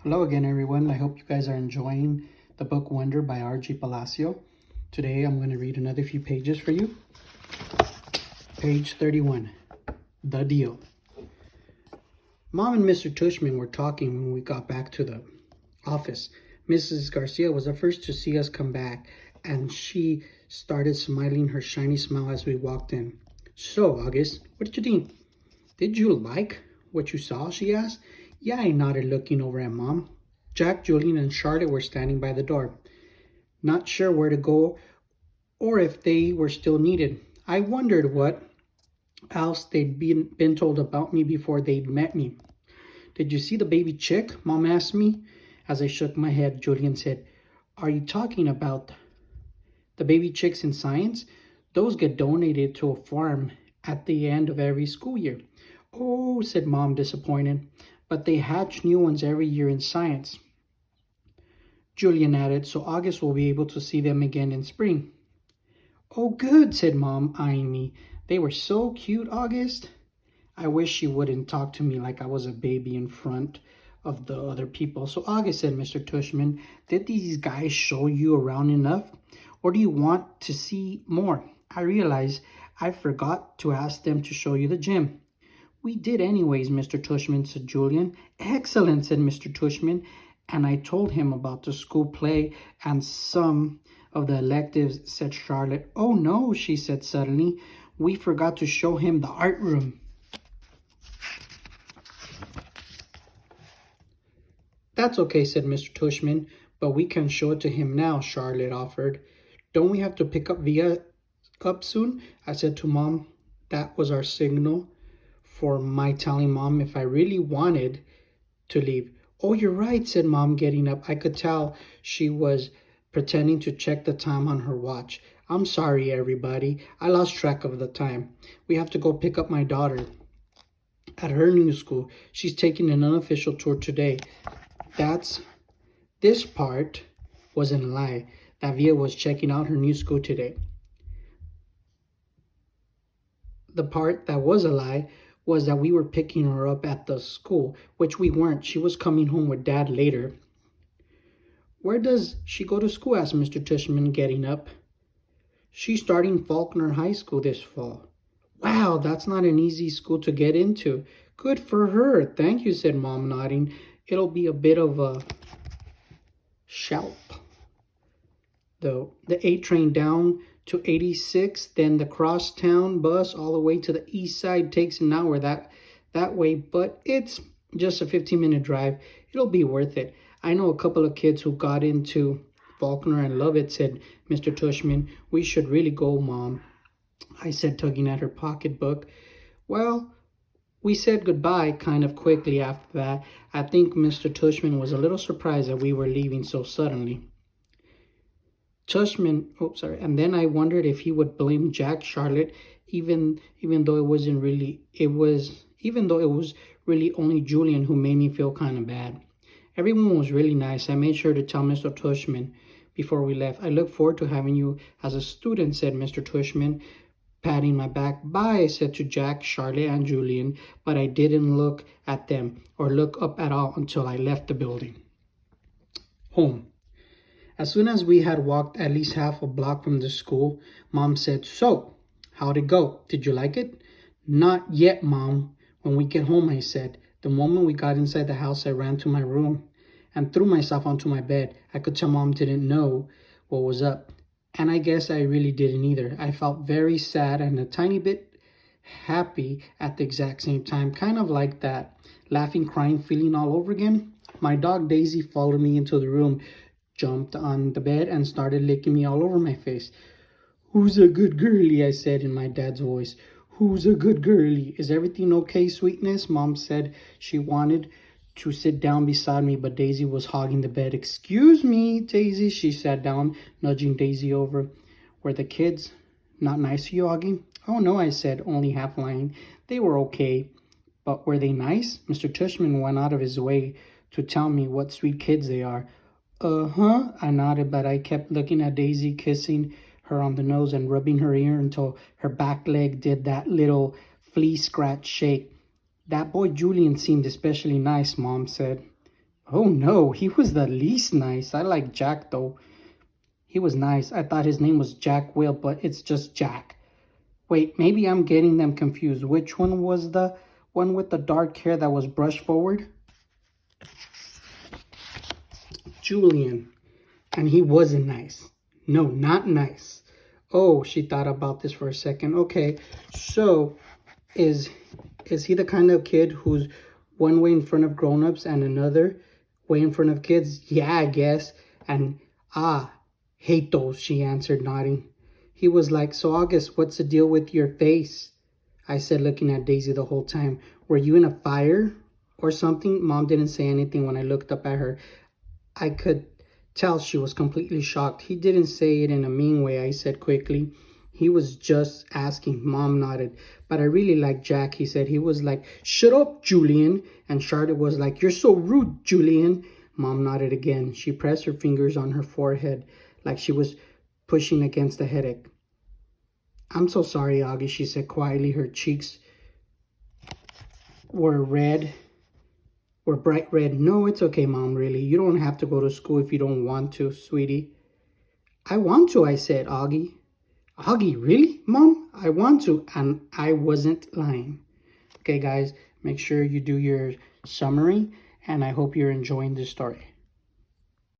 Hello again, everyone. I hope you guys are enjoying the book Wonder by R.G. Palacio. Today, I'm going to read another few pages for you. Page 31, The Deal. Mom and Mr. Tushman were talking when we got back to the office. Mrs. Garcia was the first to see us come back, and she started smiling her shiny smile as we walked in. So, August, what did you think? Did you like what you saw? She asked. Yeah, I nodded, looking over at Mom. Jack, Julian, and Charlotte were standing by the door, not sure where to go or if they were still needed. I wondered what else they'd been told about me before they'd met me. Did you see the baby chick? Mom asked me. As I shook my head, Julian said, Are you talking about the baby chicks in science? Those get donated to a farm at the end of every school year. Oh, said Mom, disappointed. But they hatch new ones every year in science. Julian added, so August will be able to see them again in spring. Oh, good, said Mom, eyeing me. They were so cute, August. I wish she wouldn't talk to me like I was a baby in front of the other people. So August, said Mr. Tushman, did these guys show you around enough? Or do you want to see more? I realized I forgot to ask them to show you the gym. We did anyways, Mr. Tushman, said Julian. Excellent, said Mr. Tushman. And I told him about the school play and some of the electives, said Charlotte. Oh no, she said suddenly. We forgot to show him the art room. That's okay, said Mr. Tushman, but we can show it to him now, Charlotte offered. Don't we have to pick up Via up soon? I said to Mom. That was our signal for my telling Mom if I really wanted to leave. Oh, you're right, said Mom, getting up. I could tell she was pretending to check the time on her watch. I'm sorry, everybody. I lost track of the time. We have to go pick up my daughter at her new school. She's taking an unofficial tour today. This part wasn't a lie. That Via was checking out her new school today. The part that was a lie was that we were picking her up at the school, which we weren't. She was coming home with Dad later. Where does she go to school? Asked Mr. Tushman, getting up. She's starting Faulkner High School this fall. Wow, that's not an easy school to get into. Good for her. Thank you, said Mom, nodding. It'll be a bit of a schlep, though. The A train down to 86, then the crosstown bus all the way to the east side takes an hour that way, but it's just a 15-minute drive. It'll be worth it. I know a couple of kids who got into Faulkner and love it, said Mr. Tushman. We should really go, Mom, I said, tugging at her pocketbook. Well, we said goodbye kind of quickly after that. I think Mr. Tushman was a little surprised that we were leaving so suddenly. And then I wondered if he would blame Jack, Charlotte, even though it was really only Julian who made me feel kind of bad. Everyone was really nice. I made sure to tell Mr. Tushman before we left. I look forward to having you as a student, said Mr. Tushman, patting my back. Bye, I said to Jack, Charlotte, and Julian, but I didn't look at them or look up at all until I left the building. Home. As soon as we had walked at least half a block from the school, Mom said, So, how'd it go? Did you like it? Not yet, Mom. When we get home, I said. The moment we got inside the house, I ran to my room and threw myself onto my bed. I could tell Mom didn't know what was up. And I guess I really didn't either. I felt very sad and a tiny bit happy at the exact same time. Kind of like that laughing, crying feeling all over again. My dog Daisy followed me into the room, jumped on the bed, and started licking me all over my face. Who's a good girlie? I said in my dad's voice. Who's a good girlie? Is everything okay, sweetness? Mom said she wanted to sit down beside me, but Daisy was hogging the bed. Excuse me, Daisy. She sat down, nudging Daisy over. Were the kids not nice to you, Augie? Oh, no, I said, only half lying. They were okay. But were they nice? Mr. Tushman went out of his way to tell me what sweet kids they are. Uh-huh, I nodded, but I kept looking at Daisy, kissing her on the nose and rubbing her ear until her back leg did that little flea scratch shake. That boy Julian seemed especially nice, Mom said. Oh no, he was the least nice. I like Jack though. He was nice. I thought his name was Jack Will, but it's just Jack. Wait, maybe I'm getting them confused. Which one was the one with the dark hair that was brushed forward? Julian. And he wasn't nice. No, not nice. Oh, she thought about this for a second. Okay, so is he the kind of kid who's one way in front of grown-ups and another way in front of kids? Yeah, I guess. And hate those, she answered, nodding. He was like, so August, what's the deal with your face? I said, looking at Daisy the whole time. Were you in a fire or something? Mom didn't say anything when I looked up at her. I could tell she was completely shocked. He didn't say it in a mean way, I said quickly. He was just asking. Mom nodded. But I really like Jack, he said. He was like, shut up, Julian. And Charlotte was like, you're so rude, Julian. Mom nodded again. She pressed her fingers on her forehead like she was pushing against a headache. I'm so sorry, Augie, she said quietly. Her cheeks were bright red. No, it's okay, Mom, really. You don't have to go to school if you don't want to, sweetie. I want to, I said, Augie. Augie, really, Mom? I want to, and I wasn't lying. Okay, guys, make sure you do your summary, and I hope you're enjoying this story.